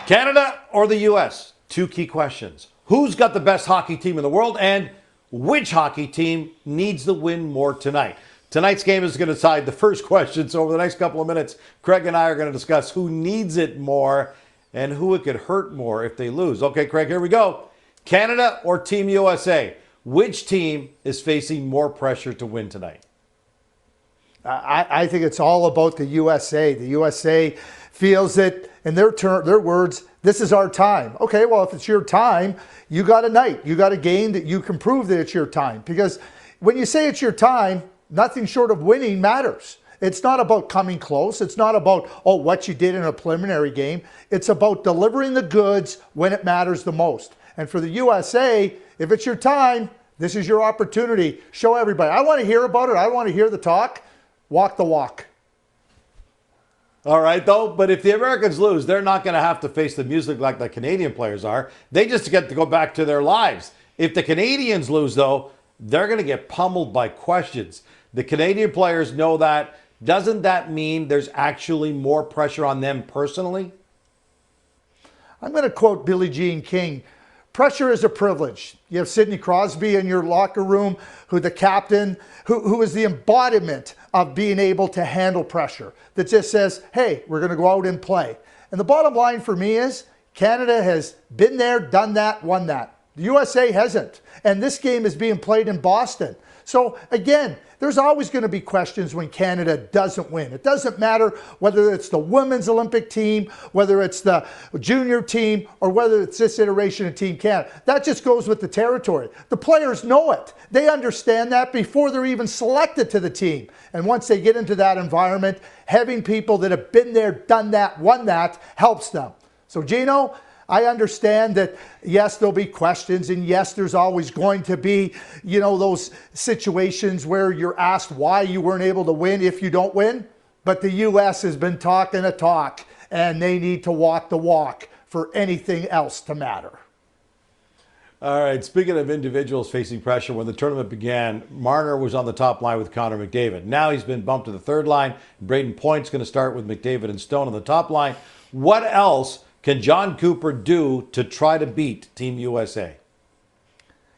Canada or the U.S.? Two key questions. Who's got the best hockey team in the world, and which hockey team needs the win more tonight? Tonight's game is going to decide the first question, so over the next couple of minutes, Craig and I are going to discuss who needs it more and who it could hurt more if they lose. Okay, Craig, here we go. Canada or Team USA? Which team is facing more pressure to win tonight? I think it's all about the USA. The USA feels that, in their words, this is our time. Okay, well, if it's your time, you got a night. You got a game that you can prove that it's your time. Because when you say it's your time, nothing short of winning matters. It's not about coming close. It's not about, what you did in a preliminary game. It's about delivering the goods when it matters the most. And for the USA, if it's your time, this is your opportunity. Show everybody. I want to hear about it. I want to hear the talk. Walk the walk. All right, though, but if the Americans lose, they're not going to have to face the music like the Canadian players are. They just get to go back to their lives. If the Canadians lose, though, they're going to get pummeled by questions. The Canadian players know that. Doesn't that mean there's actually more pressure on them personally? I'm going to quote Billie Jean King. Pressure is a privilege. You have Sidney Crosby in your locker room, who the captain, who is the embodiment of being able to handle pressure, that just says, hey, we're going to go out and play. And the bottom line for me is Canada has been there, done that, won that. The USA hasn't. And this game is being played in Boston. So again, there's always going to be questions when Canada doesn't win. It doesn't matter whether it's the women's Olympic team, whether it's the junior team, or whether it's this iteration of Team Canada. That just goes with the territory. The players know it. They understand that before they're even selected to the team. And once they get into that environment, having people that have been there, done that, won that, helps them. So Gino, I understand that, yes, there'll be questions, and yes, there's always going to be, those situations where you're asked why you weren't able to win if you don't win. But the U.S. has been talking a talk, and they need to walk the walk for anything else to matter. All right, speaking of individuals facing pressure, when the tournament began, Marner was on the top line with Connor McDavid. Now he's been bumped to the third line. Braden Point's going to start with McDavid and Stone on the top line. What else can Jon Cooper do to try to beat Team USA?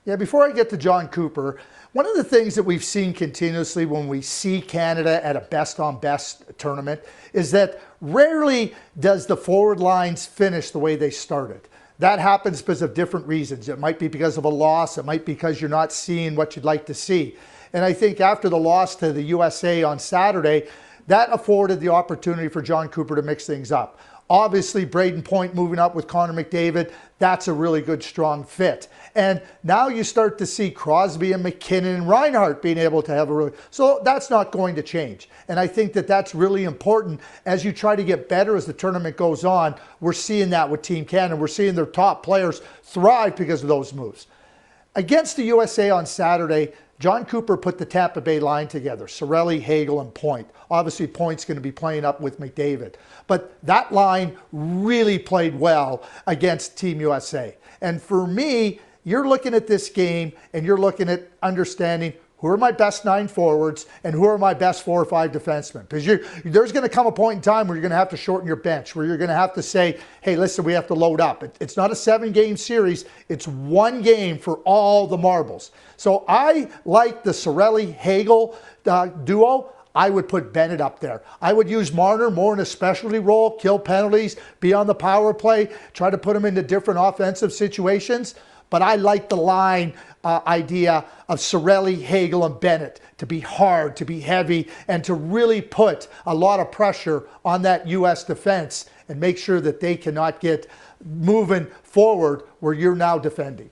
Yeah, before I get to Jon Cooper, one of the things that we've seen continuously when we see Canada at a best-on-best tournament is that rarely does the forward lines finish the way they started. That happens because of different reasons. It might be because of a loss. It might be because you're not seeing what you'd like to see. And I think after the loss to the USA on Saturday, that afforded the opportunity for Jon Cooper to mix things up. Obviously, Braden Point moving up with Connor McDavid, that's a really good, strong fit. And now you start to see Crosby and McKinnon and Reinhart being able to have a really... So that's not going to change. And I think that that's really important as you try to get better as the tournament goes on. We're seeing that with Team Canada. We're seeing their top players thrive because of those moves. Against the USA on Saturday, Jon Cooper put the Tampa Bay line together, Cirelli, Hagel, and Point. Obviously, Point's going to be playing up with McDavid. But that line really played well against Team USA. And for me, you're looking at this game and you're looking at understanding who are my best 9 forwards and who are my best 4 or 5 defensemen. Because there's going to come a point in time where you're going to have to shorten your bench, where you're going to have to say, hey, listen, we have to load up. It's not a 7-game series. It's 1 game for all the marbles. So I like the Cirelli-Hagel duo. I would put Bennett up there. I would use Marner more in a specialty role, kill penalties, be on the power play, try to put him into different offensive situations. But I like the line idea of Cirelli, Hagel, and Bennett to be hard, to be heavy, and to really put a lot of pressure on that U.S. defense and make sure that they cannot get moving forward where you're now defending.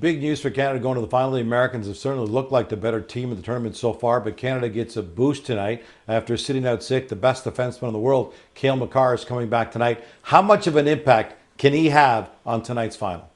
Big news for Canada going to the final. The Americans have certainly looked like the better team in the tournament so far, but Canada gets a boost tonight after sitting out sick. The best defenseman in the world, Cale Makar, is coming back tonight. How much of an impact can he have on tonight's final?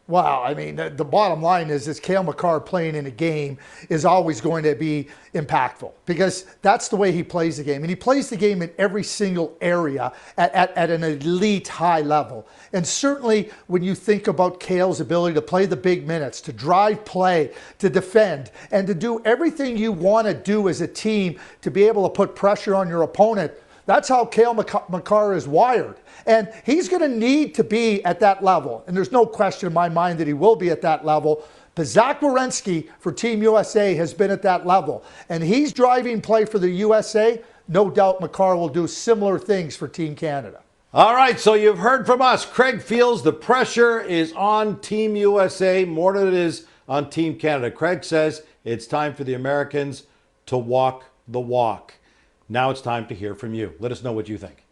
Wow, I mean, the bottom line is Cale Makar playing in a game is always going to be impactful because that's the way he plays the game. And he plays the game in every single area at an elite high level. And certainly when you think about Cale's ability to play the big minutes, to drive play, to defend, and to do everything you want to do as a team to be able to put pressure on your opponent, That's how Cale Makar is wired. And he's going to need to be at that level. And there's no question in my mind that he will be at that level. But Zach Werenski for Team USA has been at that level. And he's driving play for the USA. No doubt Makar will do similar things for Team Canada. All right, so you've heard from us. Craig feels the pressure is on Team USA more than it is on Team Canada. Craig says it's time for the Americans to walk the walk. Now it's time to hear from you. Let us know what you think.